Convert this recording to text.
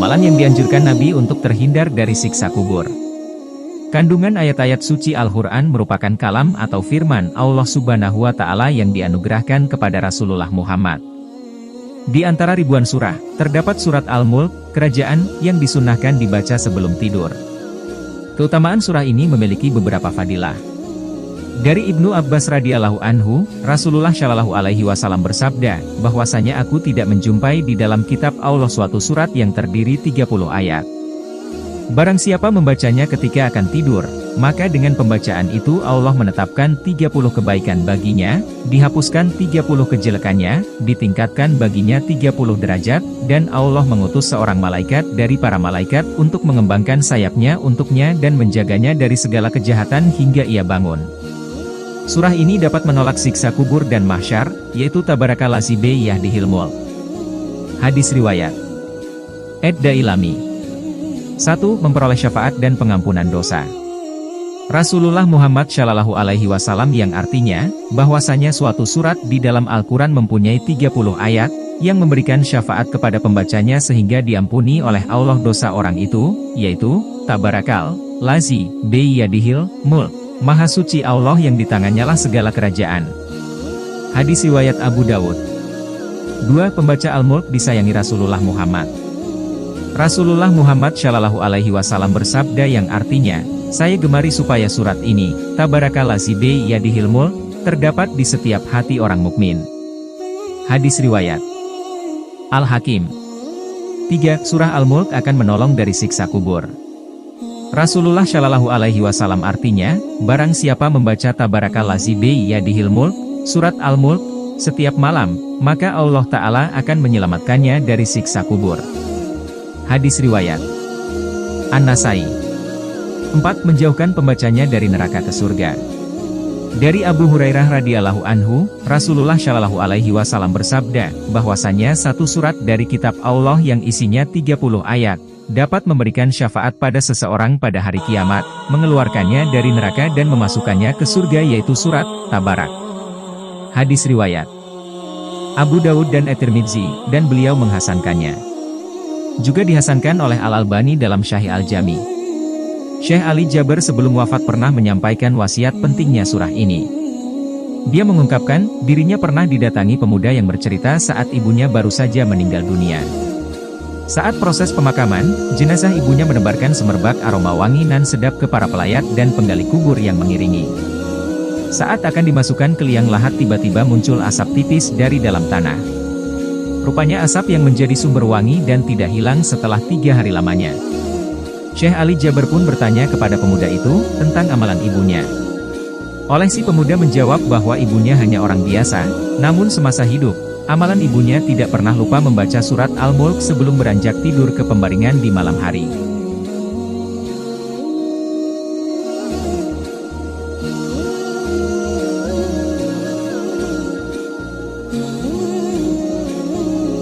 amalan yang dianjurkan Nabi untuk terhindar dari siksa kubur. Kandungan ayat-ayat suci Al-Quran merupakan kalam atau firman Allah Subhanahu wa Ta'ala yang dianugerahkan kepada Rasulullah Muhammad. Di antara ribuan surah, terdapat surat Al-Mulk, kerajaan, yang disunnahkan dibaca sebelum tidur. Keutamaan surah ini memiliki beberapa fadilah. Dari Ibnu Abbas radhiyallahu anhu, Rasulullah shallallahu alaihi wasallam bersabda, bahwasanya aku tidak menjumpai di dalam kitab Allah suatu surat yang terdiri 30 ayat. Barang siapa membacanya ketika akan tidur, maka dengan pembacaan itu Allah menetapkan 30 kebaikan baginya, dihapuskan 30 kejelekannya, ditingkatkan baginya 30 derajat, dan Allah mengutus seorang malaikat dari para malaikat untuk mengembangkan sayapnya untuknya dan menjaganya dari segala kejahatan hingga ia bangun. Surah ini dapat menolak siksa kubur dan mahsyar, yaitu Tabarakallazi bi yadihil mulk. Hadis riwayat Ad-Dailami. 1. Memperoleh syafaat dan pengampunan dosa. Rasulullah Muhammad Shallallahu Alaihi Wasallam yang artinya, bahwasanya suatu surat di dalam Al-Quran mempunyai 30 ayat, yang memberikan syafaat kepada pembacanya sehingga diampuni oleh Allah dosa orang itu, yaitu, Tabarakallazi bi yadihil mulk. Maha suci Allah yang di tangannya lah segala kerajaan. Hadis riwayat Abu Dawud. 2. Pembaca Al-Mulk disayangi Rasulullah Muhammad. Rasulullah Muhammad Shallallahu Alaihi Wasallam bersabda yang artinya, saya gemari supaya surat ini, Tabarakallazi bi yadihil mulk, terdapat di setiap hati orang mukmin. Hadis riwayat Al-Hakim. 3. Surah Al-Mulk akan menolong dari siksa kubur. Rasulullah Shallallahu Alaihi Wasallam artinya, barang siapa membaca Tabarakallazi bi yadihil mulk, surat Al-Mulk, setiap malam, maka Allah Ta'ala akan menyelamatkannya dari siksa kubur. Hadis riwayat An-Nasai. 4. Menjauhkan pembacanya dari neraka ke surga. Dari Abu Hurairah radhiyallahu anhu, Rasulullah Shallallahu Alaihi Wasallam bersabda, bahwasanya satu surat dari kitab Allah yang isinya 30 ayat, dapat memberikan syafaat pada seseorang pada hari kiamat, mengeluarkannya dari neraka dan memasukkannya ke surga yaitu surat Tabarak. Hadis riwayat Abu Dawud dan At-Tirmidzi, dan beliau menghasankannya. Juga dihasankan oleh Al-Albani dalam Syahih Al-Jami. Syekh Ali Jaber sebelum wafat pernah menyampaikan wasiat pentingnya surah ini. Dia mengungkapkan, dirinya pernah didatangi pemuda yang bercerita saat ibunya baru saja meninggal dunia. Saat proses pemakaman, jenazah ibunya menebarkan semerbak aroma wangi nan sedap ke para pelayat dan penggali kubur yang mengiringi. Saat akan dimasukkan ke liang lahat tiba-tiba muncul asap tipis dari dalam tanah. Rupanya asap yang menjadi sumber wangi dan tidak hilang setelah 3 hari lamanya. Syekh Ali Jaber pun bertanya kepada pemuda itu, tentang amalan ibunya. Oleh si pemuda menjawab bahwa ibunya hanya orang biasa, namun semasa hidup, amalan ibunya tidak pernah lupa membaca surat Al-Mulk sebelum beranjak tidur ke pembaringan di malam hari.